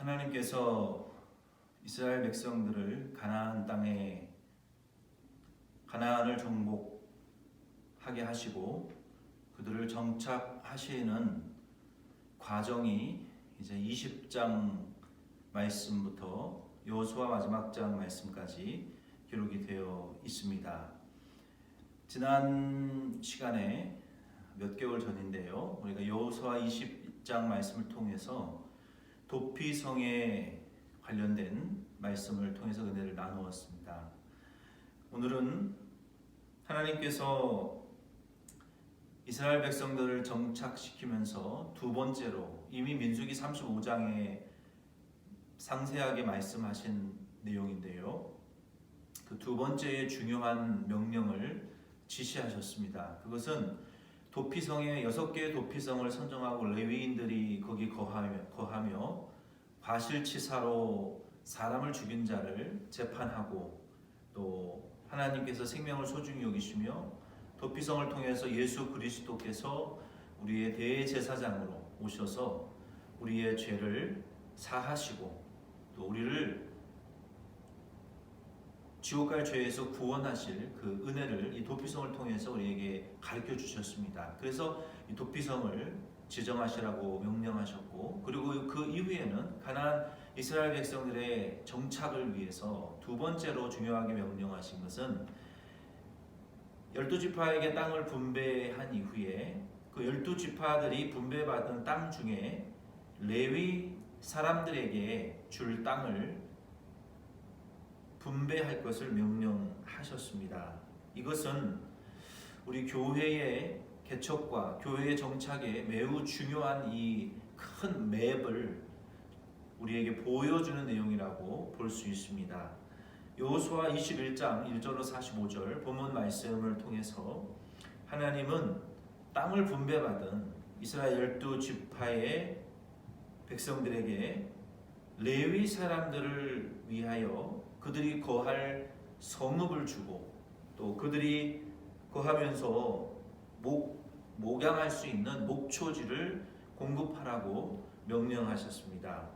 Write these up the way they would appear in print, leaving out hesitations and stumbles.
하나님께서 이스라엘 백성들을 가나안 땅에 가나안을 정복하게 하시고 그들을 정착하시는 과정이 이제 20장 말씀부터 여호수아 마지막 장 말씀까지 기록이 되어 있습니다. 지난 시간에 몇 개월 전인데요, 우리가 여호수아 20장 말씀을 통해서 도피성에 관련된 말씀을 통해서 은혜를 나누었습니다. 오늘은 하나님께서 이스라엘 백성들을 정착시키면서 두 번째로 이미 민수기 35장에 상세하게 말씀하신 내용인데요, 그 두 번째의 중요한 명령을 지시하셨습니다. 그것은 도피성에 6개의 도피성을 선정하고 레위인들이 거기 거하며 과실치사로 사람을 죽인 자를 재판하고, 또 하나님께서 생명을 소중히 여기시며 도피성을 통해서 예수 그리스도께서 우리의 대제사장으로 오셔서 우리의 죄를 사하시고 또 우리를 지옥 갈 죄에서 구원하실 그 은혜를 이 도피성을 통해서 우리에게 가르쳐 주셨습니다. 그래서 이 도피성을 지정하시라고 명령하셨고, 그리고 그 이후에는 가나안 이스라엘 백성들의 정착을 위해서 두 번째로 중요하게 명령하신 것은 12지파에게 땅을 분배한 이후에 그 12지파들이 분배받은 땅 중에 레위 사람들에게 줄 땅을 분배할 것을 명령하셨습니다. 이것은 우리 교회의 개척과 교회의 정착에 매우 중요한 이 큰 맵을 우리에게 보여주는 내용이라고 볼 수 있습니다. 여호수아 21장 1절로 45절 본문 말씀을 통해서 하나님은 땅을 분배받은 이스라엘 12지파의 백성들에게 레위 사람들을 위하여 그들이 거할 성읍을 주고, 또 그들이 거하면서 목양할 수 있는 목초지를 공급하라고 명령하셨습니다.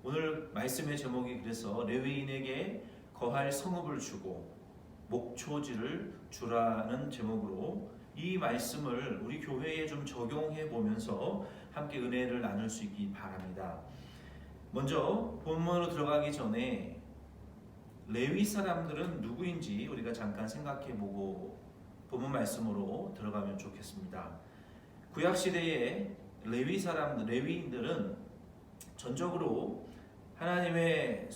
오늘 말씀의 제목이 그래서 레위인에게 거할 성읍을 주고 목초지를 주라는 제목으로 이 말씀을 우리 교회에 좀 적용해 보면서 함께 은혜를 나눌 수 있기 바랍니다. 먼저 본문으로 들어가기 전에 레위 사람들은 누구인지 우리가 잠깐 생각해보고 본문 말씀으로 들어가면 좋겠습니다. 구약 시대의 레위인들은 전적으로 하나님의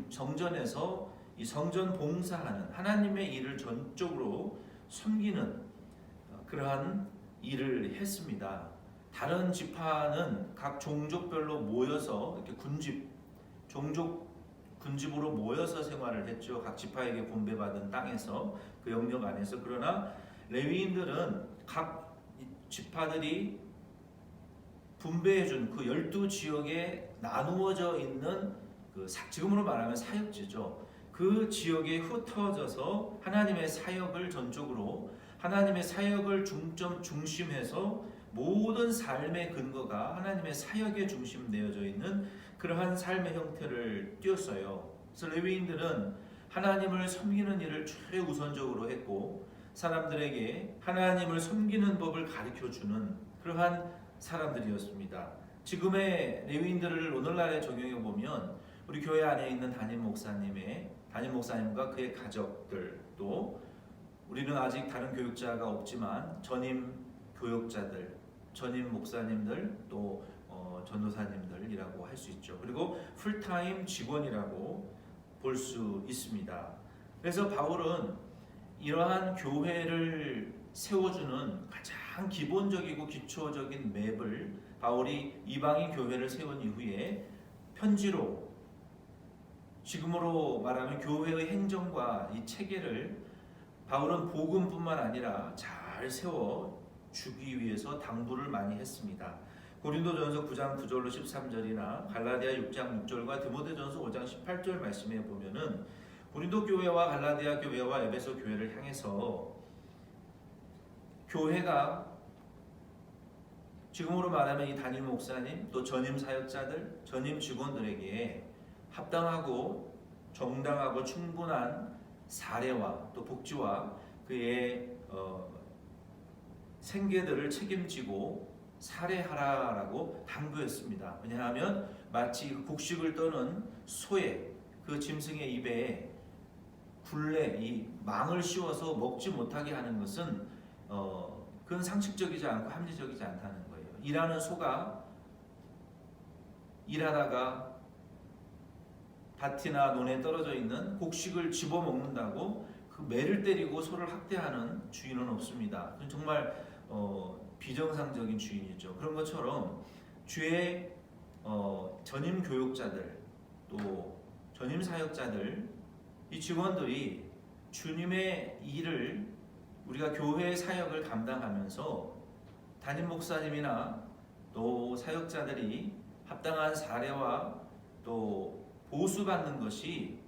성전에서 이 성전 봉사하는 하나님의 일을 전적으로 섬기는 그러한 일을 했습니다. 다른 지파는 각 종족별로 모여서 이렇게 군집으로 모여서 생활을 했죠. 각 지파에게 분배받은 땅에서 그 영역 안에서. 그러나 레위인들은 각 지파들이 분배해준 그 12지역에 나누어져 있는 지금으로 말하면 사역지죠. 그 지역에 흩어져서 하나님의 사역을 전적으로, 하나님의 사역을 중심해서 모든 삶의 근거가 하나님의 사역에 중심되어져 있는 그러한 삶의 형태를 띄었어요. 그래서 레위인들은 하나님을 섬기는 일을 최우선적으로 했고, 사람들에게 하나님을 섬기는 법을 가르쳐주는 그러한 사람들이었습니다. 지금의 레위인들을 오늘날에 적용해 보면 우리 교회 안에 있는 담임 목사님과 그의 가족들, 또 우리는 아직 다른 교육자가 없지만 전임 교육자들, 전임 목사님들, 또 전도사님들이라고 할 수 있죠. 그리고 풀타임 직원이라고 볼 수 있습니다. 그래서 바울은 이러한 교회를 세워주는 가장 기본적이고 기초적인 맵을 바울이 이방인 교회를 세운 이후에 편지로, 지금으로 말하면 교회의 행정과 이 체계를 바울은 복음뿐만 아니라 잘 세워주기 위해서 당부를 많이 했습니다. 고린도전서 9장 9절로 13절이나 갈라디아 6장 6절과 디모데전서 5장 18절 말씀에 보면은 고린도 교회와 갈라디아 교회와 에베소 교회를 향해서 교회가 지금으로 말하면 이 담임 목사님 또 전임 사역자들, 전임 직원들에게 합당하고 정당하고 충분한 사례와 또 복지와 그의 생계들을 책임지고 살해하라라고 당부했습니다. 왜냐하면 마치 곡식을 떠는 소의 그 짐승의 입에 굴레, 이 망을 씌워서 먹지 못하게 하는 것은 그건 상식적이지 않고 합리적이지 않다는 거예요. 일하는 소가 일하다가 밭이나 논에 떨어져 있는 곡식을 집어먹는다고 그 매를 때리고 소를 학대하는 주인은 없습니다. 그건 정말 비정상적인 주인이죠. 그런 것처럼 주의 전임 교육자들 또 전임 사역자들 이 직원들이 주님의 일을 우리가 교회의 사역을 감당하면서 담임 목사님이나 또 사역자들이 합당한 사례와 또 보수받는 것이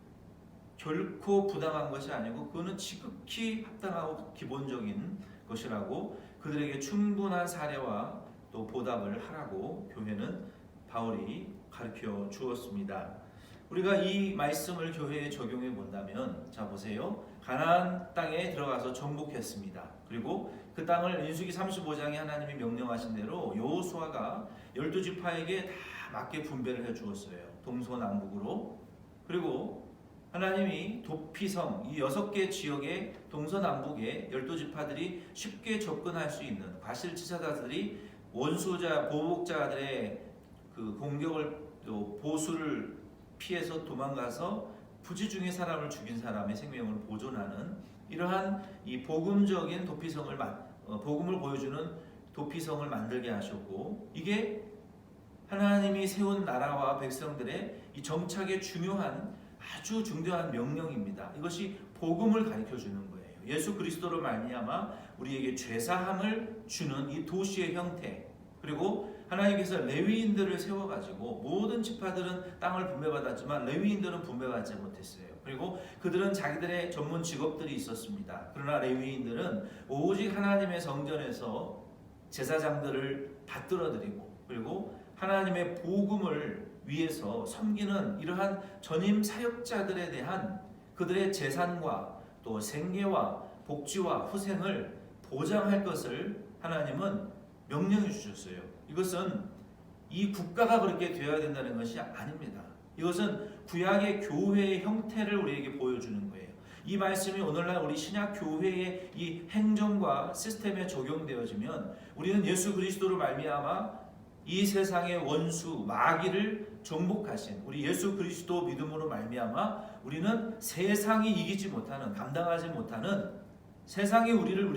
결코 부당한 것이 아니고 그거는 지극히 합당하고 기본적인 것이라고 그들에게 충분한 사례와 또 보답을 하라고 교회는 바울이 가르쳐 주었습니다. 우리가 이 말씀을 교회에 적용해 본다면 자 보세요. 가나안 땅에 들어가서 정복했습니다. 그리고 그 땅을 민수기 35장에 하나님이 명령하신 대로 여호수아가 12지파에게 다 맞게 분배를 해 주었어요. 동서남북으로. 그리고 하나님이 도피성 이 6개 지역의 동서남북에 12지파들이 쉽게 접근할 수 있는 과실치사자들이 원수자 보복자들의 그 공격을 또 보수를 피해서 도망가서 부지 중에 사람을 죽인 사람의 생명을 보존하는 이러한 이 복음적인 도피성을 복음을 보여주는 도피성을 만들게 하셨고 이게 하나님이 세운 나라와 백성들의 이 정착에 중요한 아주 중대한 명령입니다. 이것이 복음을 가르쳐 주는 거예요. 예수 그리스도로 말미암아 우리에게 죄사함을 주는 이 도시의 형태 그리고 하나님께서 레위인들을 세워가지고 모든 지파들은 땅을 분배받았지만 레위인들은 분배받지 못했어요. 그리고 그들은 자기들의 전문 직업들이 있었습니다. 그러나 레위인들은 오직 하나님의 성전에서 제사장들을 받들어드리고 그리고 하나님의 복음을 위해서 섬기는 이러한 전임 사역자들에 대한 그들의 재산과 또 생계와 복지와 후생을 보장할 것을 하나님은 명령해 주셨어요. 이것은 이 국가가 그렇게 되어야 된다는 것이 아닙니다. 이것은 구약의 교회의 형태를 우리에게 보여주는 거예요. 이 말씀이 오늘날 우리 신약 교회의 이 행정과 시스템에 적용되어지면 우리는 예수 그리스도로 말미암아 이 세상의 원수 마귀를 정복하신 우리 예수 그리스도 믿음으로 말미암아 우리는 세상이 이기지 못하는 감당하지 못하는 세상이 우리를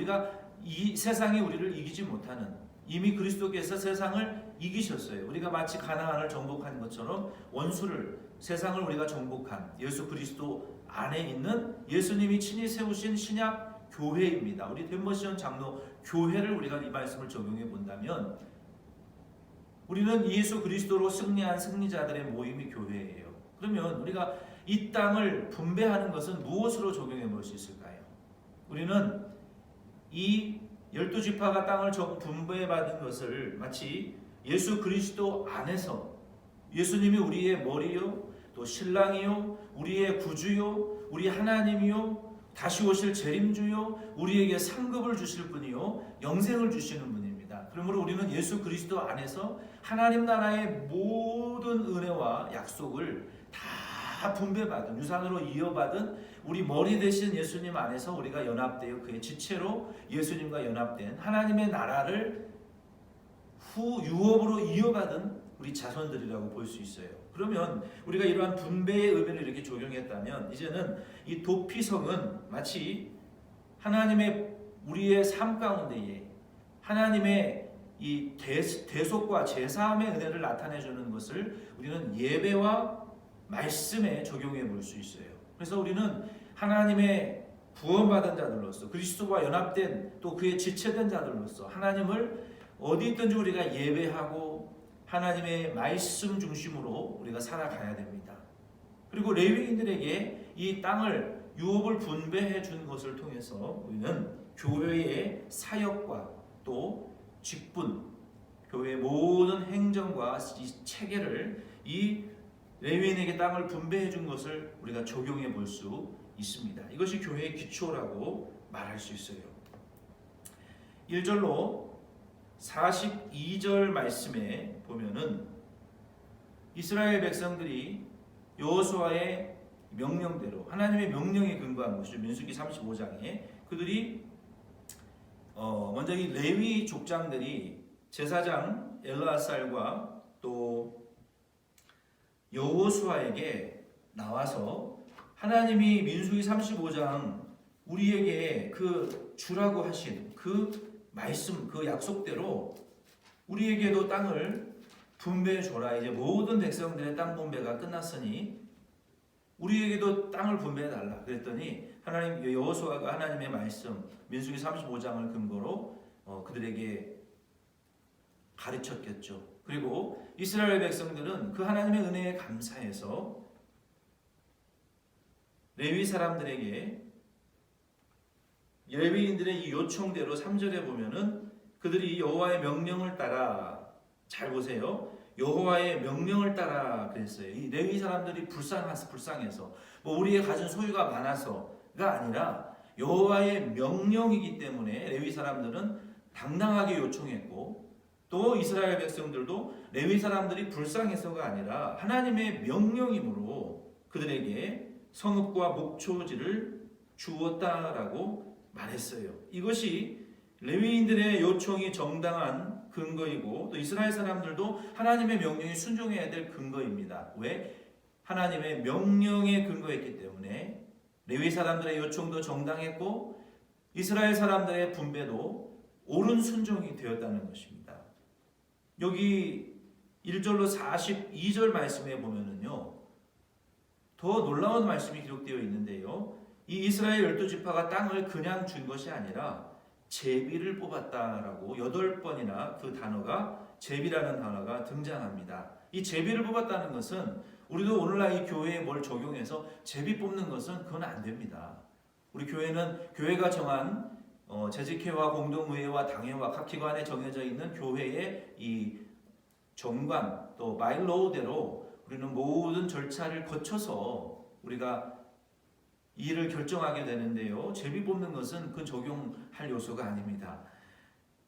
이기지 못하는 이미 그리스도께서 세상을 이기셨어요. 우리가 마치 가나안을 정복한 것처럼 원수를 세상을 우리가 정복한 예수 그리스도 안에 있는 예수님이 친히 세우신 신약 교회입니다. 우리 덴버시온 장로 교회를 우리가 이 말씀을 적용해 본다면 우리는 예수 그리스도로 승리한 승리자들의 모임이 교회예요. 그러면 우리가 이 땅을 분배하는 것은 무엇으로 적용해 볼 수 있을까요? 우리는 이 12지파가 땅을 분배받은 것을 마치 예수 그리스도 안에서 예수님이 우리의 머리요 또 신랑이요 우리의 구주요 우리 하나님이요 다시 오실 재림주요 우리에게 상급을 주실 분이요 영생을 주시는 분입니다. 그러므로 우리는 예수 그리스도 안에서 하나님 나라의 모든 은혜와 약속을 다 분배받은 유산으로 이어받은 우리 머리 대신 예수님 안에서 우리가 연합되어 그의 지체로 예수님과 연합된 하나님의 나라를 유업으로 이어받은 우리 자손들이라고 볼 수 있어요. 그러면 우리가 이러한 분배의 의미를 이렇게 적용했다면 이제는 이 도피성은 마치 하나님의 우리의 삶 가운데에 하나님의 이 대속과 제사함의 은혜를 나타내 주는 것을 우리는 예배와 말씀에 적용해 볼 수 있어요. 그래서 우리는 하나님의 구원받은 자들로서 그리스도와 연합된 또 그의 지체된 자들로서 하나님을 어디 있든지 우리가 예배하고 하나님의 말씀 중심으로 우리가 살아가야 됩니다. 그리고 레위인들에게 이 땅을 유업을 분배해 준 것을 통해서 우리는 교회의 사역과 또 직분 교회의 모든 행정과 이 체계를 이 레위인에게 땅을 분배해 준 것을 우리가 적용해 볼 수 있습니다. 이것이 교회의 기초라고 말할 수 있어요. 1절로 42절 말씀에 보면은 이스라엘 백성들이 여호수아의 명령대로 하나님의 명령에 근거한 것이죠. 민수기 35장에 그들이 먼저 이 레위 족장들이 제사장 엘르아살과 또 여호수아에게 나와서 하나님이 민수기 35장 우리에게 그 주라고 하신 그 말씀, 그 약속대로 우리에게도 땅을 분배해 줘라. 이제 모든 백성들의 땅 분배가 끝났으니 우리에게도 땅을 분배해 달라. 그랬더니 하나님 여호수아가 하나님의 말씀 민수기 35장을 근거로 그들에게 가르쳤겠죠. 그리고 이스라엘 백성들은 그 하나님의 은혜에 감사해서 레위 사람들에게 레위인들의 이 요청대로 3절에 보면은 그들이 여호와의 명령을 따라 잘 보세요. 여호와의 명령을 따라 그랬어요. 이 레위 사람들이 불쌍해서 뭐 우리의 가진 소유가 많아서가 아니라 여호와의 명령이기 때문에 레위 사람들은 당당하게 요청했고 또 이스라엘 백성들도 레위 사람들이 불쌍해서가 아니라 하나님의 명령이므로 그들에게 성읍과 목초지를 주었다라고 말했어요. 이것이 레위인들의 요청이 정당한 근거이고 또 이스라엘 사람들도 하나님의 명령에 순종해야 될 근거입니다. 왜? 하나님의 명령에 근거했기 때문에 레위 사람들의 요청도 정당했고 이스라엘 사람들의 분배도 옳은 순종이 되었다는 것입니다. 여기 1절로 42절 말씀에 보면은요, 더 놀라운 말씀이 기록되어 있는데요. 이 이스라엘 12지파가 땅을 그냥 준 것이 아니라 제비를 뽑았다라고 8번이나 그 단어가 제비라는 단어가 등장합니다. 이 제비를 뽑았다는 것은 우리도 오늘날 이 교회에 뭘 적용해서 제비 뽑는 것은 그건 안 됩니다. 우리 교회는 교회가 정한 재직회와 공동의회와 당회와 각 기관에 정해져 있는 교회의 이 정관 또 바일로우대로 우리는 모든 절차를 거쳐서 우리가 이 일을 결정하게 되는데요. 제비 뽑는 것은 그 적용할 요소가 아닙니다.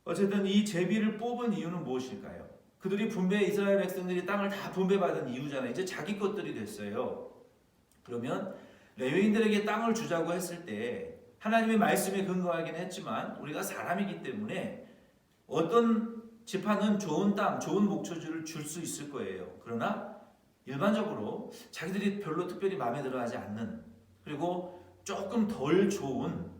어쨌든 이 제비를 뽑은 이유는 무엇일까요? 그들이 이스라엘 백성들이 땅을 다 분배받은 이유잖아요. 이제 자기 것들이 됐어요. 그러면 레위인들에게 땅을 주자고 했을 때 하나님의 말씀에 근거하긴 했지만 우리가 사람이기 때문에 어떤 지파는 좋은 땅, 좋은 목초지를 줄 수 있을 거예요. 그러나 일반적으로 자기들이 별로 특별히 마음에 들어하지 않는 그리고 조금 덜 좋은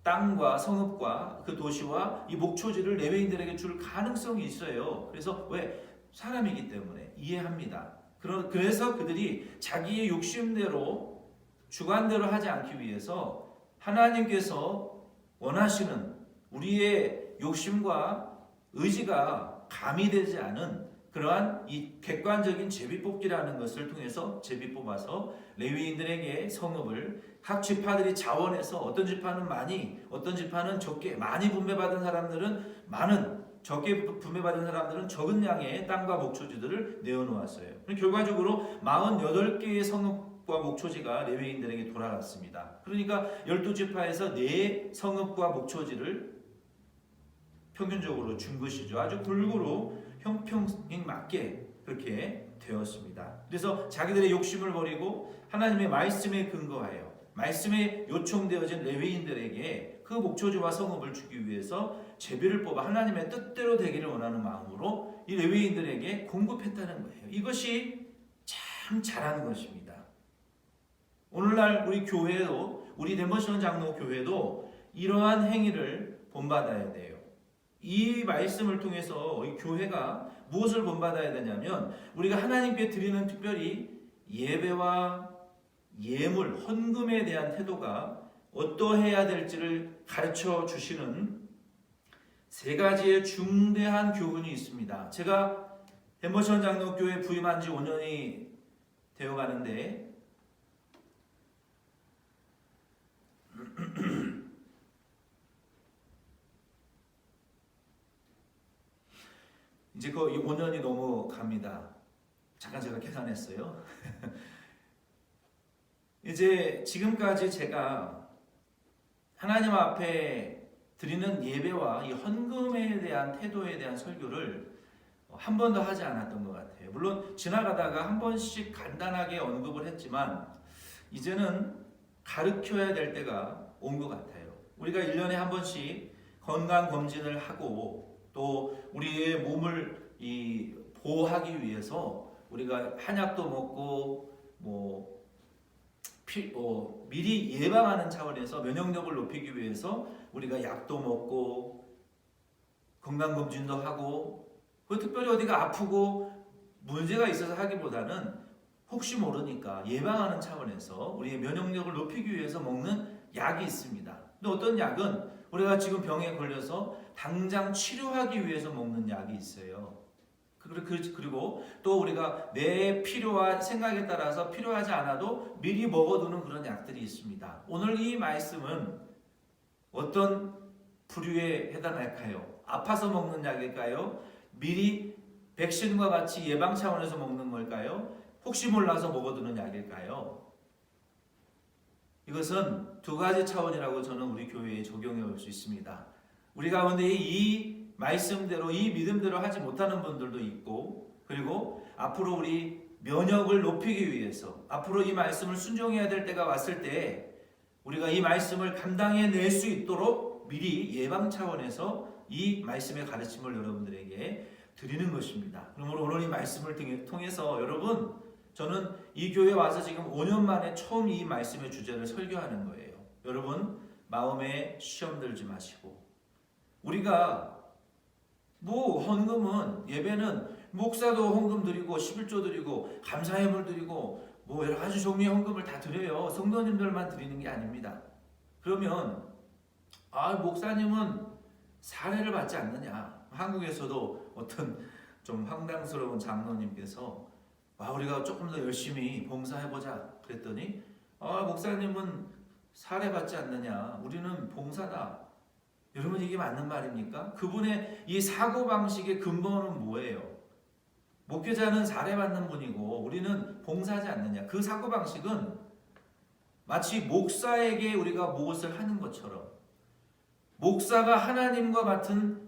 땅과 성읍과 그 도시와 이 목초지를 레위인들에게 줄 가능성이 있어요. 그래서 왜? 사람이기 때문에 이해합니다. 그래서 그들이 자기의 욕심대로 주관대로 하지 않기 위해서 하나님께서 원하시는 우리의 욕심과 의지가 가미되지 않은 그러한 이 객관적인 제비뽑기라는 것을 통해서 제비 뽑아서 레위인들에게 성읍을 각 지파들이 자원해서 어떤 지파는 많이, 어떤 지파는 적게, 많이 분배받은 사람들은 많은, 적게 분배받은 사람들은 적은 양의 땅과 목초지들을 내어놓았어요. 결과적으로 48개의 성읍과 목초지가 레위인들에게 돌아갔습니다. 그러니까 12지파에서 4 성읍과 목초지를 평균적으로 준 것이죠. 아주 골고루 형평에 맞게 그렇게 되었습니다. 그래서 자기들의 욕심을 버리고 하나님의 말씀에 근거하여 말씀에 요청되어진 레위인들에게 그 목초지와 성읍을 주기 위해서 제비를 뽑아 하나님의 뜻대로 되기를 원하는 마음으로 이 레위인들에게 공급했다는 거예요. 이것이 참 잘하는 것입니다. 오늘날 우리 교회도 우리 덴버시원 장로 교회도 이러한 행위를 본받아야 돼요. 이 말씀을 통해서 이 교회가 무엇을 본받아야 되냐면 우리가 하나님께 드리는 특별히 예배와 예물, 헌금에 대한 태도가 어떠해야 될지를 가르쳐 주시는 3가지의 중대한 교훈이 있습니다. 제가 덴버시원 장로교회 부임한 지 5년이 되어 가는데 이제 거의 5년이 넘어갑니다. 잠깐 제가 계산했어요. 이제 지금까지 제가 하나님 앞에 드리는 예배와 이 헌금에 대한 태도에 대한 설교를 한 번도 하지 않았던 것 같아요. 물론 지나가다가 한 번씩 간단하게 언급을 했지만 이제는 가르쳐야 될 때가 온 것 같아요. 우리가 1년에 한 번씩 건강검진을 하고 또 우리의 몸을 보호하기 위해서 우리가 한약도 먹고 미리 예방하는 차원에서 면역력을 높이기 위해서 우리가 약도 먹고 건강검진도 하고 특별히 어디가 아프고 문제가 있어서 하기보다는 혹시 모르니까 예방하는 차원에서 우리의 면역력을 높이기 위해서 먹는 약이 있습니다. 근데 어떤 약은 우리가 지금 병에 걸려서 당장 치료하기 위해서 먹는 약이 있어요. 그리고 또 우리가 내 필요와 생각에 따라서 필요하지 않아도 미리 먹어두는 그런 약들이 있습니다. 오늘 이 말씀은 어떤 부류에 해당할까요? 아파서 먹는 약일까요? 미리 백신과 같이 예방 차원에서 먹는 걸까요? 혹시 몰라서 먹어두는 약일까요? 이것은 두 가지 차원이라고 저는 우리 교회에 적용해 볼 수 있습니다. 우리 가운데 이 말씀대로 이 믿음대로 하지 못하는 분들도 있고, 그리고 앞으로 우리 면역을 높이기 위해서 앞으로 이 말씀을 순종해야 될 때가 왔을 때 우리가 이 말씀을 감당해낼 수 있도록 미리 예방 차원에서 이 말씀의 가르침을 여러분들에게 드리는 것입니다. 그러므로 오늘 이 말씀을 통해서 여러분, 저는 이 교회에 와서 지금 5년 만에 처음 이 말씀의 주제를 설교하는 거예요. 여러분, 마음에 시험 들지 마시고, 우리가 헌금은, 예배는 목사도 헌금 드리고 11조 드리고 감사예물 드리고 여러 가지 종류의 헌금을 다 드려요. 성도님들만 드리는 게 아닙니다. 그러면 목사님은 사례를 받지 않느냐. 한국에서도 어떤 좀 황당스러운 장로님께서 우리가 조금 더 열심히 봉사해보자 그랬더니 목사님은 사례 받지 않느냐. 우리는 봉사다. 여러분, 이게 맞는 말입니까? 그분의 이 사고방식의 근본은 뭐예요? 목회자는 사례받는 분이고 우리는 봉사하지 않느냐. 그 사고방식은 마치 목사에게 우리가 무엇을 하는 것처럼, 목사가 하나님과 같은,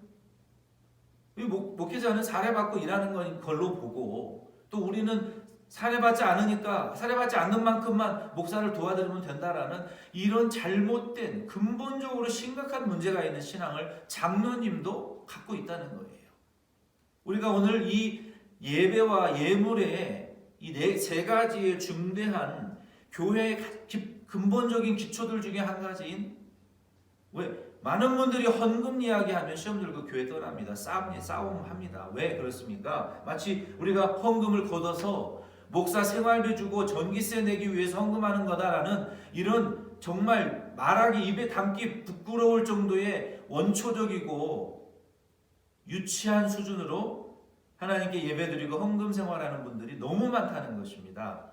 목회자는 사례받고 일하는 걸로 보고, 또 우리는 사례받지 않는 만큼만 목사를 도와드리면 된다라는 이런 잘못된, 근본적으로 심각한 문제가 있는 신앙을 장로님도 갖고 있다는 거예요. 우리가 오늘 이 예배와 예물의 이 세 가지의 중대한 교회의 근본적인 기초들 중에 한 가지인, 많은 분들이 헌금 이야기하면 시험 들고 교회 떠납니다. 싸움합니다. 왜 그렇습니까? 마치 우리가 헌금을 걷어서 목사 생활비 주고 전기세 내기 위해서 헌금하는 거다라는 이런 정말 말하기, 입에 담기 부끄러울 정도의 원초적이고 유치한 수준으로 하나님께 예배드리고 헌금 생활하는 분들이 너무 많다는 것입니다.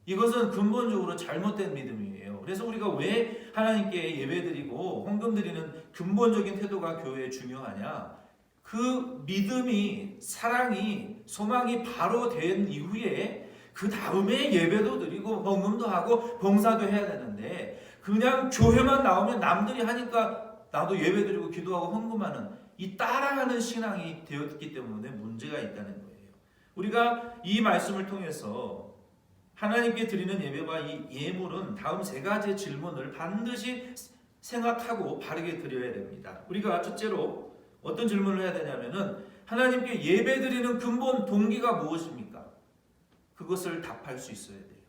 이것은 근본적으로 잘못된 믿음이에요. 그래서 우리가 왜 하나님께 예배드리고 헌금 드리는 근본적인 태도가 교회에 중요하냐? 그 믿음이, 사랑이, 소망이 바로 된 이후에 그 다음에 예배도 드리고 헌금도 하고 봉사도 해야 되는데, 그냥 교회만 나오면 남들이 하니까 나도 예배드리고 기도하고 헌금하는 이 따라하는 신앙이 되었기 때문에 문제가 있다는 거예요. 우리가 이 말씀을 통해서 하나님께 드리는 예배와 이 예물은 다음 세 가지의 질문을 반드시 생각하고 바르게 드려야 됩니다. 우리가 첫째로 어떤 질문을 해야 되냐면은, 하나님께 예배드리는 근본 동기가 무엇입니까? 그것을 답할 수 있어야 돼요.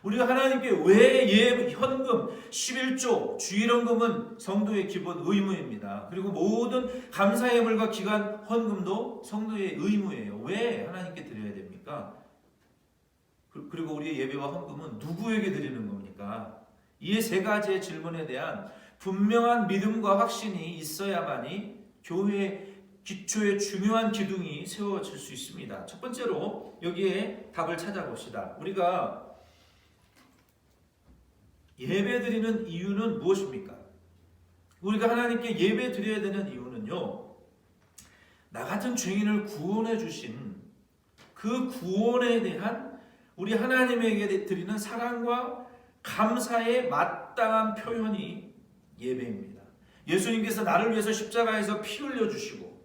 우리가 하나님께 왜 현금, 11조, 주일헌금은 성도의 기본 의무입니다. 그리고 모든 감사예물과 기간 헌금도 성도의 의무예요. 왜 하나님께 드려야 됩니까? 그리고 우리의 예배와 헌금은 누구에게 드리는 겁니까? 이 세 가지의 질문에 대한 분명한 믿음과 확신이 있어야만이 교회의 기초의 중요한 기둥이 세워질 수 있습니다. 첫 번째로 여기에 답을 찾아봅시다. 우리가 예배드리는 이유는 무엇입니까? 우리가 하나님께 예배드려야 되는 이유는요, 나 같은 죄인을 구원해 주신 그 구원에 대한 우리 하나님에게 드리는 사랑과 감사의 마땅한 표현이 예배입니다. 예수님께서 나를 위해서 십자가에서 피 흘려 주시고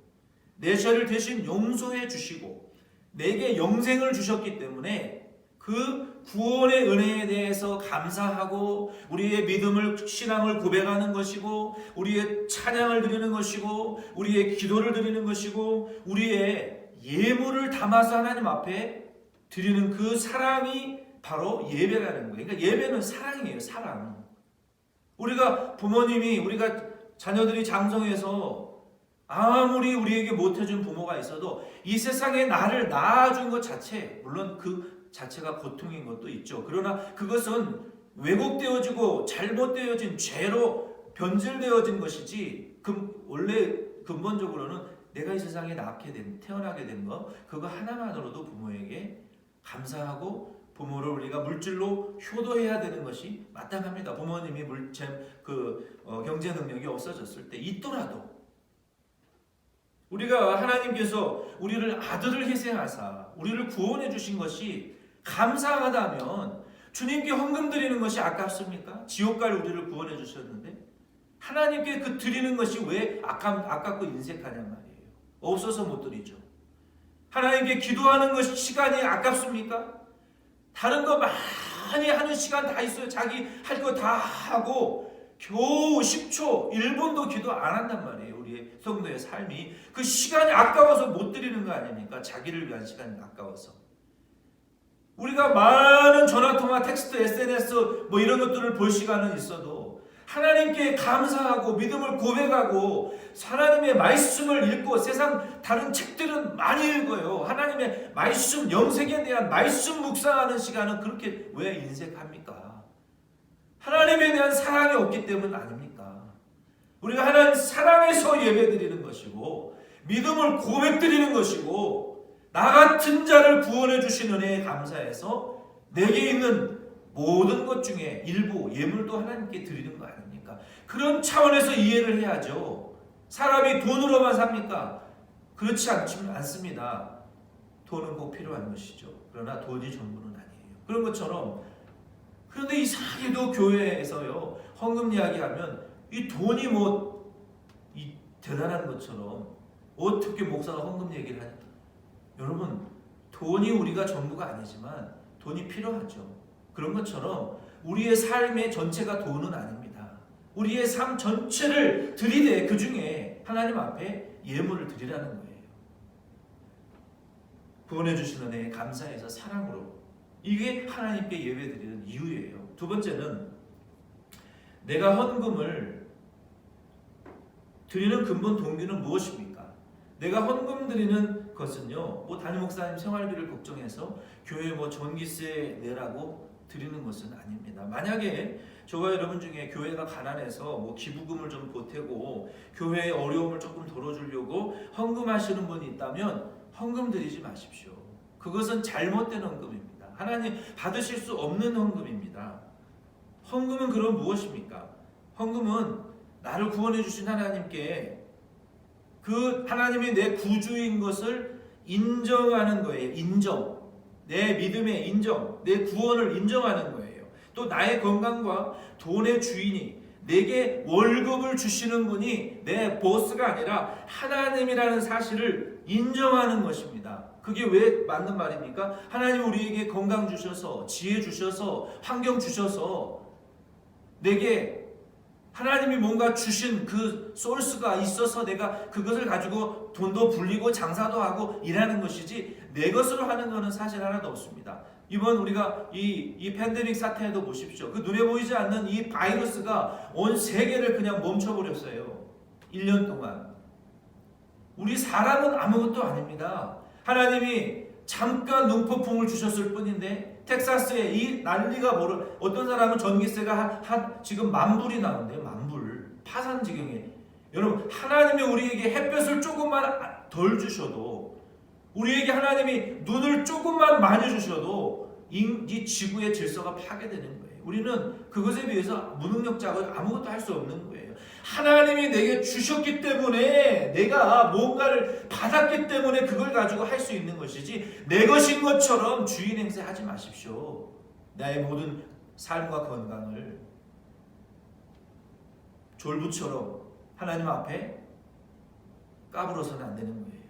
내 죄를 대신 용서해 주시고 내게 영생을 주셨기 때문에 그 구원의 은혜에 대해서 감사하고 우리의 믿음을, 신앙을 고백하는 것이고 우리의 찬양을 드리는 것이고 우리의 기도를 드리는 것이고 우리의 예물을 담아서 하나님 앞에 드리는 그 사랑이 바로 예배라는 거예요. 그러니까 예배는 사랑이에요. 사랑. 우리가 부모님이, 우리가 자녀들이 장성해서 아무리 우리에게 못해준 부모가 있어도 이 세상에 나를 낳아준 것 자체, 물론 그 자체가 고통인 것도 있죠. 그러나 그것은 왜곡되어지고 잘못되어진 죄로 변질되어진 것이지 원래 근본적으로는 내가 이 세상에 태어나게 된 거, 그거 하나만으로도 부모에게 감사하고 부모를 우리가 물질로 효도해야 되는 것이 마땅합니다. 부모님이 경제 능력이 없어졌을 때 있더라도 우리가 하나님께서 우리를 아들을 희생하사 우리를 구원해 주신 것이 감사하다면 주님께 헌금 드리는 것이 아깝습니까? 지옥 갈 우리를 구원해 주셨는데 하나님께 그 드리는 것이 왜 아깝고 인색하냔 말이에요. 없어서 못 드리죠. 하나님께 기도하는 것이 시간이 아깝습니까? 다른 거 많이 하는 시간 다 있어요. 자기 할 거 다 하고 겨우 10초, 1분도 기도 안 한단 말이에요. 우리의 성도의 삶이. 그 시간이 아까워서 못 드리는 거 아닙니까? 자기를 위한 시간이 아까워서. 우리가 많은 전화통화, 텍스트, SNS 이런 것들을 볼 시간은 있어도 하나님께 감사하고 믿음을 고백하고 하나님의 말씀을 읽고, 세상 다른 책들은 많이 읽어요. 하나님의 말씀, 영생에 대한 말씀 묵상하는 시간은 그렇게 왜 인색합니까? 하나님에 대한 사랑이 없기 때문 아닙니까? 우리가 하나님 사랑에서 예배드리는 것이고 믿음을 고백드리는 것이고 나 같은 자를 구원해 주신 은혜에 감사해서 내게 있는 모든 것 중에 일부 예물도 하나님께 드리는 거 아닙니까? 그런 차원에서 이해를 해야죠. 사람이 돈으로만 삽니까? 그렇지 않습니다. 돈은 꼭 필요한 것이죠. 그러나 돈이 전부는 아니에요. 그런 것처럼, 그런데 이상하게도 교회에서요, 헌금 이야기하면 이 돈이 이 대단한 것처럼 어떻게 목사가 헌금 얘기를 하냐. 여러분, 돈이 우리가 전부가 아니지만 돈이 필요하죠. 그런 것처럼 우리의 삶의 전체가 돈은 아닙니다. 우리의 삶 전체를 드리되 그 중에 하나님 앞에 예물을 드리라는 거예요. 구원해 주신 은혜에 감사해서 사랑으로. 이게 하나님께 예배드리는 이유예요. 두 번째는 내가 헌금을 드리는 근본 동기는 무엇입니까? 내가 헌금 드리는 것은요, 담임 목사님 생활비를 걱정해서 교회 전기세 내라고 드리는 것은 아닙니다. 만약에 저와 여러분 중에 교회가 가난해서 기부금을 좀 보태고 교회의 어려움을 조금 덜어주려고 헌금하시는 분이 있다면 헌금 드리지 마십시오. 그것은 잘못된 헌금입니다. 하나님 받으실 수 없는 헌금입니다. 헌금은 그럼 무엇입니까? 헌금은 나를 구원해 주신 하나님께 그 하나님이 내 구주인 것을 인정하는 거예요. 인정. 내 믿음의 인정, 내 구원을 인정하는 거예요. 또 나의 건강과 돈의 주인이, 내게 월급을 주시는 분이 내 보스가 아니라 하나님이라는 사실을 인정하는 것입니다. 그게 왜 맞는 말입니까? 하나님 우리에게 건강 주셔서, 지혜 주셔서, 환경 주셔서 내게 하나님이 뭔가 주신 그 소스가 있어서 내가 그것을 가지고 돈도 불리고 장사도 하고 일하는 것이지, 내 것으로 하는 것은 사실 하나도 없습니다. 이번 우리가 이 팬데믹 사태에도 보십시오. 그 눈에 보이지 않는 이 바이러스가 온 세계를 그냥 멈춰버렸어요. 1년 동안. 우리 사람은 아무것도 아닙니다. 하나님이 잠깐 눈폭풍을 주셨을 뿐인데 텍사스에 이 난리가 어떤 사람은 전기세가 지금 10,000불이 나오는데요. 10,000불. 파산 지경에. 여러분, 하나님이 우리에게 햇볕을 조금만 덜 주셔도, 우리에게 하나님이 눈을 조금만 많이 주셔도 이 지구의 질서가 파괴되는 거예요. 우리는 그것에 비해서 무능력자고 아무것도 할 수 없는 거예요. 하나님이 내게 주셨기 때문에, 내가 뭔가를 받았기 때문에 그걸 가지고 할 수 있는 것이지, 내 것인 것처럼 주인 행세하지 마십시오. 나의 모든 삶과 건강을 졸부처럼 하나님 앞에 까불어서는 안 되는 거예요.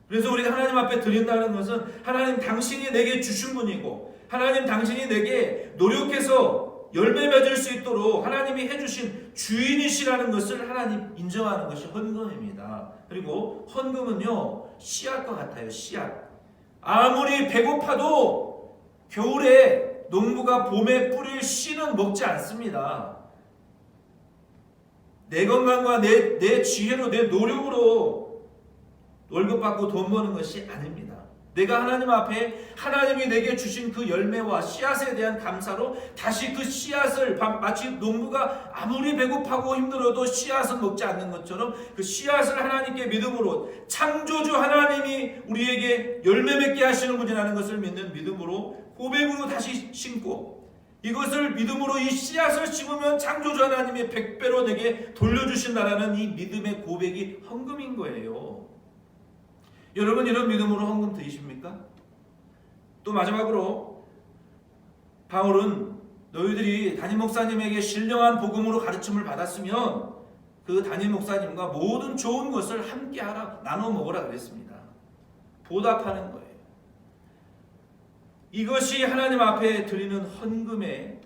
그래서 우리가 하나님 앞에 드린다는 것은 하나님 당신이 내게 주신 분이고, 하나님 당신이 내게 노력해서 열매 맺을 수 있도록 하나님이 해주신 주인이시라는 것을 하나님 인정하는 것이 헌금입니다. 그리고 헌금은요, 씨앗과 같아요. 씨앗. 아무리 배고파도 겨울에 농부가 봄에 뿌릴 씨는 먹지 않습니다. 내 건강과 내 지혜로, 내 노력으로 월급 받고 돈 버는 것이 아닙니다. 내가 하나님 앞에 하나님이 내게 주신 그 열매와 씨앗에 대한 감사로 다시 그 씨앗을, 마치 농부가 아무리 배고파고 힘들어도 씨앗은 먹지 않는 것처럼 그 씨앗을 하나님께 믿음으로, 창조주 하나님이 우리에게 열매 맺게 하시는 분이라는 것을 믿는 믿음으로 고백으로 다시 심고, 이것을 믿음으로 이 씨앗을 심으면 창조주 하나님이 100배로 내게 돌려주신다라는 이 믿음의 고백이 헌금인 거예요. 여러분, 이런 믿음으로 헌금 드리십니까? 또 마지막으로 바울은 너희들이 담임 목사님에게 신령한 복음으로 가르침을 받았으면 그 담임 목사님과 모든 좋은 것을 함께 하라, 나눠 먹으라 그랬습니다. 보답하는 거예요. 이것이 하나님 앞에 드리는 헌금의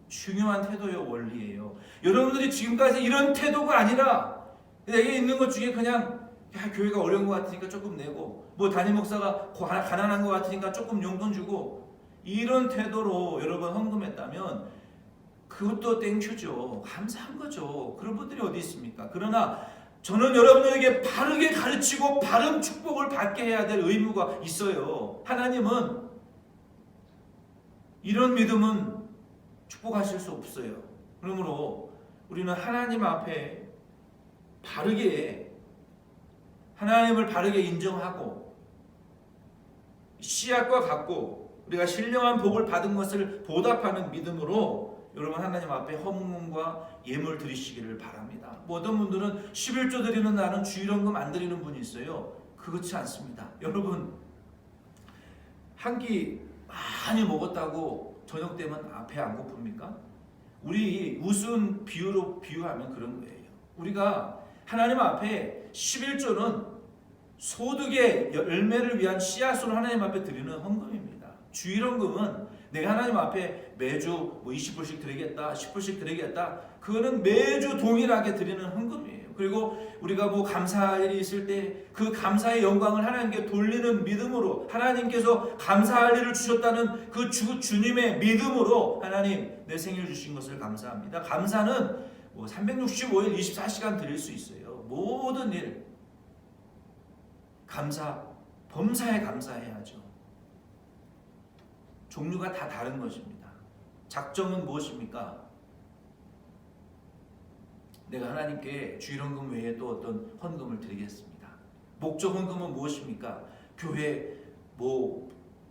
중요한 태도요, 원리예요. 여러분들이 지금까지 이런 태도가 아니라 내게 있는 것 중에 그냥 교회가 어려운 것 같으니까 조금 내고, 뭐 담임 목사가 가난한 것 같으니까 조금 용돈 주고, 이런 태도로 여러분 헌금했다면 그것도 땡큐죠. 감사한 거죠. 그런 분들이 어디 있습니까? 그러나 저는 여러분들에게 바르게 가르치고 바른 축복을 받게 해야 될 의무가 있어요. 하나님은 이런 믿음은 축복하실 수 없어요. 그러므로 우리는 하나님 앞에 바르게, 하나님을 바르게 인정하고 씨앗과 같고 우리가 신령한 복을 받은 것을 보답하는 믿음으로 여러분 하나님 앞에 헌금과 예물 드리시기를 바랍니다. 뭐 어떤 분들은 11조 드리는 날은 주일헌금 안 드리는 분이 있어요. 그렇지 않습니다. 여러분, 한 끼 많이 먹었다고 저녁 되면 배 안 고픕니까? 우리 우스운 비유로 비유하면 그런 거예요. 우리가 하나님 앞에 11조는 소득의 열매를 위한 씨앗으로 하나님 앞에 드리는 헌금입니다. 주일헌금은 내가 하나님 앞에 매주 20불씩 드리겠다, 10불씩 드리겠다, 그거는 매주 동일하게 드리는 헌금이에요. 그리고 우리가 뭐 감사할 일이 있을 때 그 감사의 영광을 하나님께 돌리는 믿음으로, 하나님께서 감사할 일을 주셨다는 그 주님의 믿음으로 하나님 내 생일 주신 것을 감사합니다. 감사는 365일 24시간 드릴 수 있어요. 모든 일 감사, 범사에 감사해야죠. 종류가 다 다른 것입니다. 작정은 무엇입니까? 내가 하나님께 주일헌금 외에 또 어떤 헌금을 드리겠습니다. 목적 헌금은 무엇입니까? 교회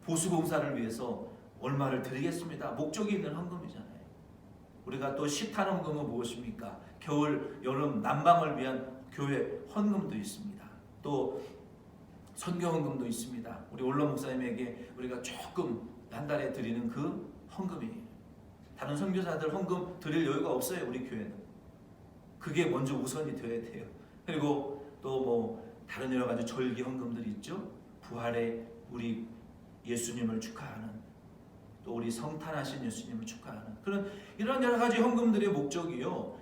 보수공사를 위해서 얼마를 드리겠습니다. 목적이 있는 헌금이잖아요. 우리가 또 시탄 헌금은 무엇입니까? 겨울, 여름 난방을 위한 교회 헌금도 있습니다. 또 선교 헌금도 있습니다. 우리 올런 목사님에게 우리가 조금 한 달에 드리는 그 헌금이에요. 다른 선교사들 헌금 드릴 여유가 없어요. 우리 교회는. 그게 먼저 우선이 되어야 돼요. 그리고 또 다른 여러 가지 절기 헌금들이 있죠. 부활의 우리 예수님을 축하하는, 또 우리 성탄하신 예수님을 축하하는 그런 이런 여러 가지 헌금들의 목적이요,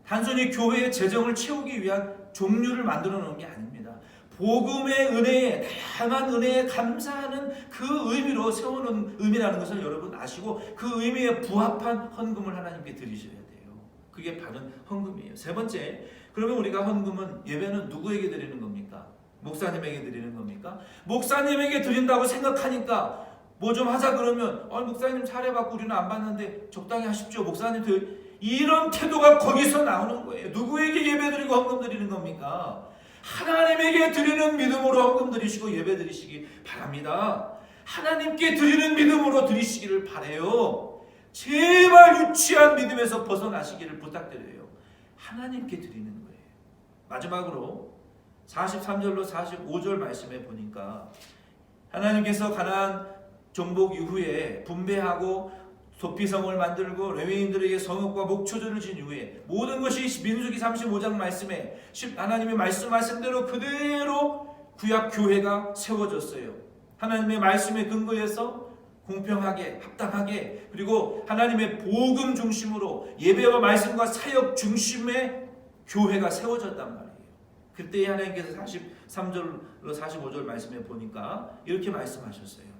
단순히 교회의 재정을 채우기 위한 종류를 만들어 놓은 게 아닙니다. 복음의 은혜에, 다양한 은혜에 감사하는 그 의미로 세우는 의미라는 것을 여러분 아시고 그 의미에 부합한 헌금을 하나님께 드리셔야 돼요. 그게 바른 헌금이에요. 세 번째, 그러면 우리가 헌금은, 예배는 누구에게 드리는 겁니까? 목사님에게 드리는 겁니까? 목사님에게 드린다고 생각하니까 뭐 좀 하자 그러면 목사님 차례받고 우리는 안 받는데 적당히 하십시오. 목사님 이런 태도가 거기서 나오는 거예요. 누구에게 예배드리고 헌금 드리는 겁니까? 하나님에게 드리는 믿음으로 헌금 드리시고 예배 드리시기 바랍니다. 하나님께 드리는 믿음으로 드리시기를 바라요. 제발 유치한 믿음에서 벗어나시기를 부탁드려요. 하나님께 드리는 거예요. 마지막으로 43절로 45절 말씀에 보니까 하나님께서 가나안 정복 이후에 분배하고 도피성을 만들고 레위인들에게 성읍과 목초들을 진 이후에 모든 것이 민수기 35장 말씀에 하나님의 말씀하신 대로 그대로 구약 교회가 세워졌어요. 하나님의 말씀에 근거해서 공평하게 합당하게 그리고 하나님의 복음 중심으로 예배와 말씀과 사역 중심의 교회가 세워졌단 말이에요. 그때 하나님께서 43절로 45절 말씀에 보니까 이렇게 말씀하셨어요.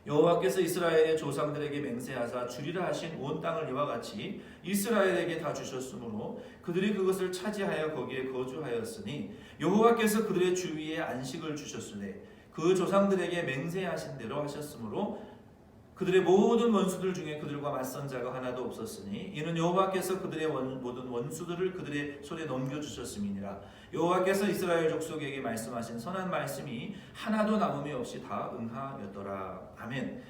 여호와께서 이스라엘의 조상들에게 맹세하사 주리라 하신 온 땅을 이와 같이 이스라엘에게 다 주셨으므로 그들이 그것을 차지하여 거기에 거주하였으니 여호와께서 그들의 주위에 안식을 주셨으되 그 조상들에게 맹세하신 대로 하셨으므로 그들의 모든 원수들 중에 그들과 맞선 자가 하나도 없었으니 이는 여호와께서 그들의 모든 원수들을 그들의 손에 넘겨주셨음이니라. 여호와께서 이스라엘 족속에게 말씀하신 선한 말씀이 하나도 남음이 없이 다 응하였더라. 아멘.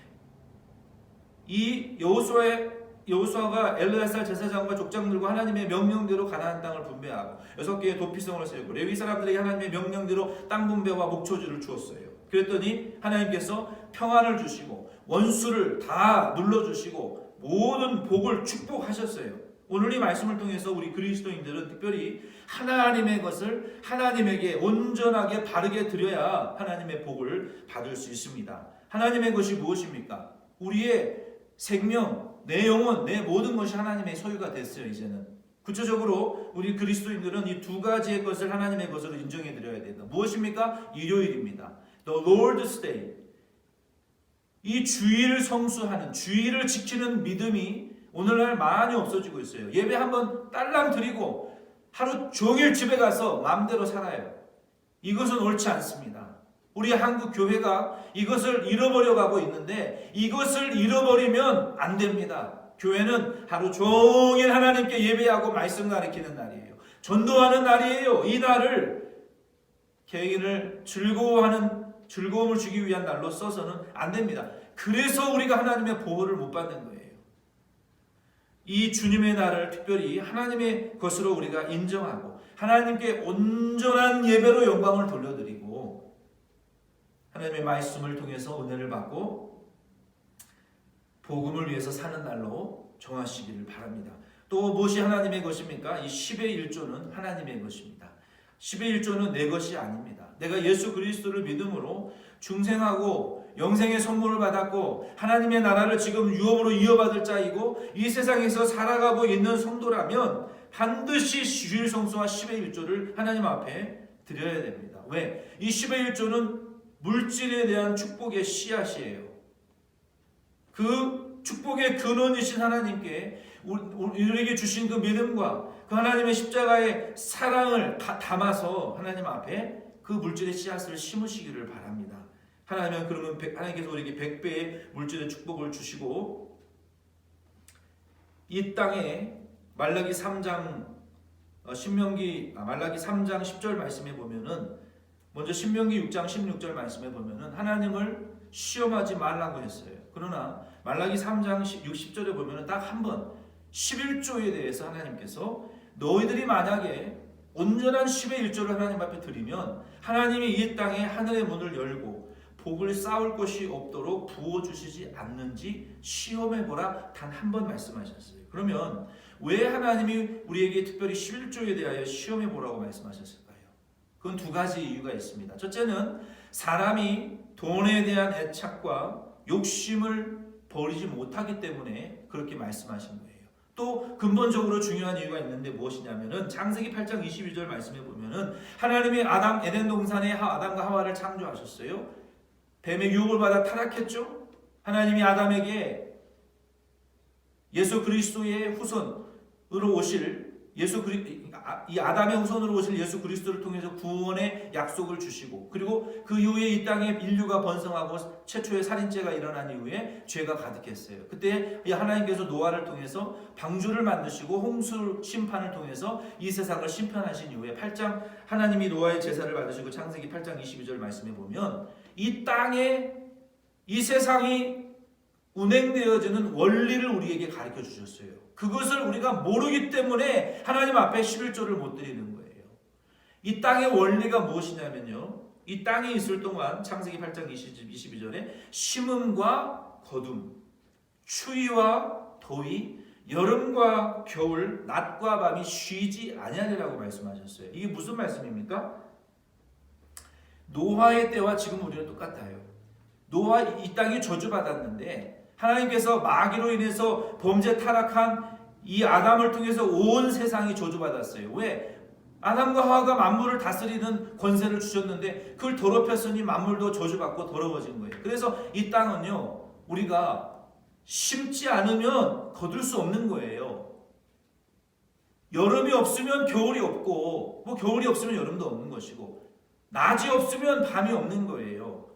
이 여호수아가 엘르야살 제사장과 족장들과 하나님의 명령대로 가나안 땅을 분배하고 6개의 도피성을 세우고 레위 사람들에게 하나님의 명령대로 땅 분배와 목초지를 주었어요. 그랬더니 하나님께서 평안을 주시고 원수를 다 눌러주시고 모든 복을 축복하셨어요. 오늘 이 말씀을 통해서 우리 그리스도인들은 특별히 하나님의 것을 하나님에게 온전하게 바르게 드려야 하나님의 복을 받을 수 있습니다. 하나님의 것이 무엇입니까? 우리의 생명, 내 영혼, 내 모든 것이 하나님의 소유가 됐어요. 이제는 구체적으로 우리 그리스도인들은 이 두 가지의 것을 하나님의 것으로 인정해 드려야 된다. 무엇입니까? 일요일입니다. The Lord's Day. 이 주일을 성수하는, 주일을 지키는 믿음이 오늘날 많이 없어지고 있어요. 예배 한번 딸랑 드리고 하루 종일 집에 가서 마음대로 살아요. 이것은 옳지 않습니다. 우리 한국 교회가 이것을 잃어버려 가고 있는데 이것을 잃어버리면 안 됩니다. 교회는 하루 종일 하나님께 예배하고 말씀 가르치는 날이에요. 전도하는 날이에요. 이 날을 개인을 즐거움을 주기 위한 날로 써서는 안 됩니다. 그래서 우리가 하나님의 보호를 못 받는 거예요. 이 주님의 날을 특별히 하나님의 것으로 우리가 인정하고 하나님께 온전한 예배로 영광을 돌려드리고 하나님의 말씀을 통해서 은혜를 받고 복음을 위해서 사는 날로 정하시기를 바랍니다. 또 무엇이 하나님의 것입니까? 이 10의 1조는 하나님의 것입니다. 10의 1조는 내 것이 아닙니다. 내가 예수 그리스도를 믿음으로 중생하고 영생의 선물을 받았고 하나님의 나라를 지금 유업으로 이어받을 자이고 이 세상에서 살아가고 있는 성도라면 반드시 주일 성수와 10의 1조를 하나님 앞에 드려야 됩니다. 왜? 이 10의 1조는 물질에 대한 축복의 씨앗이에요. 그 축복의 근원이신 하나님께 우리에게 주신 그 믿음과 그 하나님의 십자가의 사랑을 담아서 하나님 앞에 그 물질의 씨앗을 심으시기를 바랍니다. 하나님은 그러면 하나님께서 우리에게 100배의 물질의 축복을 주시고 이 땅에 말라기 3장 10절 말씀에 보면은 먼저 신명기 6장 16절 말씀에 보면은 하나님을 시험하지 말라고 했어요. 그러나 말라기 3장 60절에 보면은 딱 한 번 11조에 대해서 하나님께서 너희들이 만약에 온전한 10의 1조를 하나님 앞에 드리면 하나님이 이 땅에 하늘의 문을 열고 복을 쌓을 것이 없도록 부어주시지 않는지 시험해보라 단 한 번 말씀하셨어요. 그러면 왜 하나님이 우리에게 특별히 11조에 대하여 시험해보라고 말씀하셨을까요? 그건 두 가지 이유가 있습니다. 첫째는 사람이 돈에 대한 애착과 욕심을 버리지 못하기 때문에 그렇게 말씀하신 거예요. 또 근본적으로 중요한 이유가 있는데 무엇이냐면은 창세기 8장 22절 말씀에 보면은 하나님이 에덴 동산에 아담과 하와를 창조하셨어요. 뱀의 유혹을 받아 타락했죠. 하나님이 아담에게 예수 그리스도의 후손으로 오실 이 아담의 후손으로 오실 예수 그리스도를 통해서 구원의 약속을 주시고 그리고 그 이후에 이 땅에 인류가 번성하고 최초의 살인죄가 일어난 이후에 죄가 가득했어요. 그때 하나님께서 노아를 통해서 방주를 만드시고 홍수 심판을 통해서 이 세상을 심판하신 이후에 8장 하나님이 노아의 제사를 받으시고 창세기 8장 22절 말씀에 보면 이 땅에 이 세상이 운행되어지는 원리를 우리에게 가르쳐 주셨어요. 그것을 우리가 모르기 때문에 하나님 앞에 11조를 못 드리는 거예요. 이 땅의 원리가 무엇이냐면요, 이 땅에 있을 동안 창세기 8장 22절에 심음과 거둠, 추위와 더위, 여름과 겨울, 낮과 밤이 쉬지 아니하리라고 말씀하셨어요. 이게 무슨 말씀입니까? 노아의 때와 지금 우리는 똑같아요. 노아, 이 땅이 저주받았는데 하나님께서 마귀로 인해서 범죄 타락한 이 아담을 통해서 온 세상이 저주받았어요. 왜? 아담과 하와가 만물을 다스리는 권세를 주셨는데 그걸 더럽혔으니 만물도 저주받고 더러워진 거예요. 그래서 이 땅은요, 우리가 심지 않으면 거둘 수 없는 거예요. 여름이 없으면 겨울이 없고, 뭐 겨울이 없으면 여름도 없는 것이고, 낮이 없으면 밤이 없는 거예요.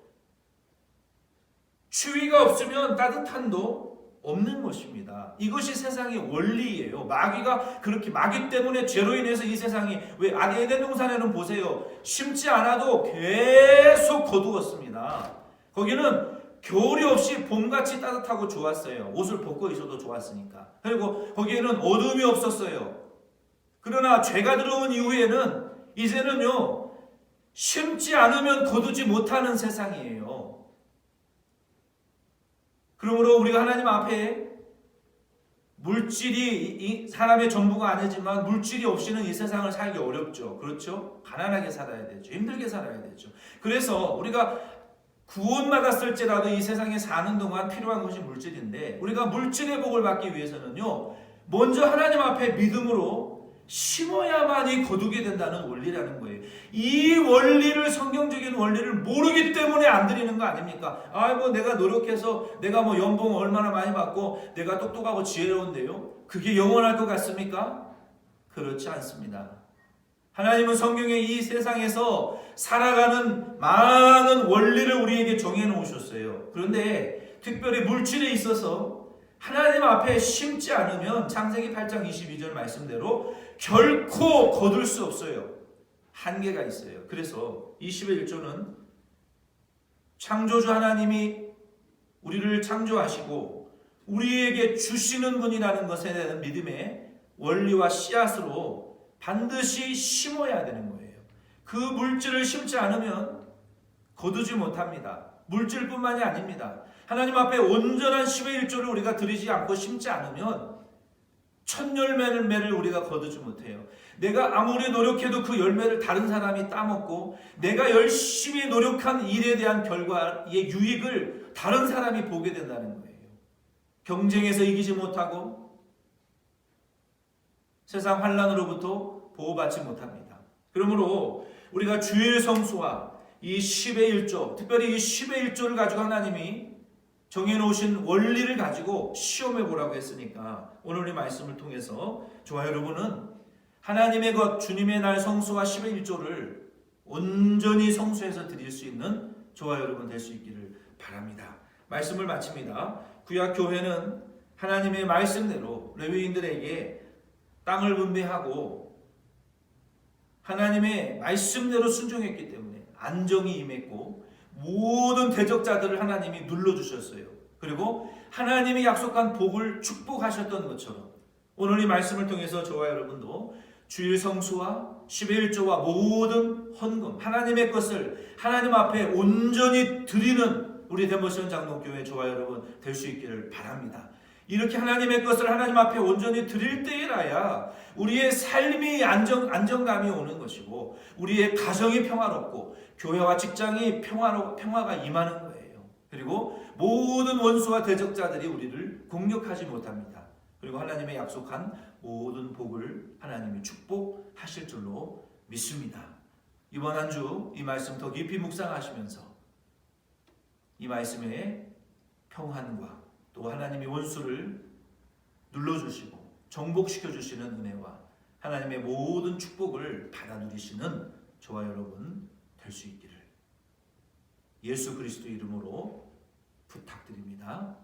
추위가 없으면 따뜻함도 없는 것입니다. 이것이 세상의 원리예요. 마귀가 그렇게, 마귀 때문에 죄로 인해서 이 세상이, 왜 에덴 동산에는 보세요, 심지 않아도 계속 거두었습니다. 거기는 겨울이 없이 봄같이 따뜻하고 좋았어요. 옷을 벗고 있어도 좋았으니까. 그리고 거기에는 어둠이 없었어요. 그러나 죄가 들어온 이후에는 이제는요, 심지 않으면 거두지 못하는 세상이에요. 그러므로 우리가 하나님 앞에 물질이 사람의 전부가 아니지만 물질이 없이는 이 세상을 살기 어렵죠. 그렇죠? 가난하게 살아야 되죠. 힘들게 살아야 되죠. 그래서 우리가 구원받았을지라도 이 세상에 사는 동안 필요한 것이 물질인데, 우리가 물질의 복을 받기 위해서는요, 먼저 하나님 앞에 믿음으로 심어야만이 거두게 된다는 원리라는 거예요. 이 원리를, 성경적인 원리를 모르기 때문에 안 드리는 거 아닙니까? 뭐 내가 노력해서 내가 뭐 연봉 얼마나 많이 받고 내가 똑똑하고 지혜로운데요, 그게 영원할 것 같습니까? 그렇지 않습니다. 하나님은 성경에 이 세상에서 살아가는 많은 원리를 우리에게 정해 놓으셨어요. 그런데 특별히 물질에 있어서 하나님 앞에 심지 않으면 창세기 8장 22절 말씀대로 결코 거둘 수 없어요. 한계가 있어요. 그래서 21조는 창조주 하나님이 우리를 창조하시고 우리에게 주시는 분이라는 것에 대한 믿음의 원리와 씨앗으로 반드시 심어야 되는 거예요. 그 물질을 심지 않으면 거두지 못합니다. 물질뿐만이 아닙니다. 하나님 앞에 온전한 10의 1조를 우리가 드리지 않고 심지 않으면 첫 열매를 우리가 거두지 못해요. 내가 아무리 노력해도 그 열매를 다른 사람이 따먹고, 내가 열심히 노력한 일에 대한 결과의 유익을 다른 사람이 보게 된다는 거예요. 경쟁에서 이기지 못하고 세상 환난으로부터 보호받지 못합니다. 그러므로 우리가 주일 성수와 이 10의 1조, 특별히 이 10의 1조를 가지고 하나님이 정해놓으신 원리를 가지고 시험해 보라고 했으니까, 오늘 이 말씀을 통해서 저와 여러분은 하나님의 것, 주님의 날 성수와 10의 1조를 온전히 성수해서 드릴 수 있는 저와 여러분 될 수 있기를 바랍니다. 말씀을 마칩니다. 구약 교회는 하나님의 말씀대로 레위인들에게 땅을 분배하고 하나님의 말씀대로 순종했기 때문에 안정이 임했고, 모든 대적자들을 하나님이 눌러주셨어요. 그리고 하나님이 약속한 복을 축복하셨던 것처럼 오늘 이 말씀을 통해서 저와 여러분도 주일 성수와 10의 1조와 모든 헌금, 하나님의 것을 하나님 앞에 온전히 드리는 우리 데모시온 장로교회 저와 여러분 될 수 있기를 바랍니다. 이렇게 하나님의 것을 하나님 앞에 온전히 드릴 때에라야 우리의 삶이 안정감이 오는 것이고, 우리의 가정이 평화롭고 교회와 직장이 평화가 임하는 거예요. 그리고 모든 원수와 대적자들이 우리를 공격하지 못합니다. 그리고 하나님의 약속한 모든 복을 하나님이 축복하실 줄로 믿습니다. 이번 한 주 이 말씀 더 깊이 묵상하시면서 이 말씀의 평안과 또 하나님이 원수를 눌러주시고 정복시켜주시는 은혜와 하나님의 모든 축복을 받아 누리시는 저와 여러분 될 수 있기를 예수 그리스도 이름으로 부탁드립니다.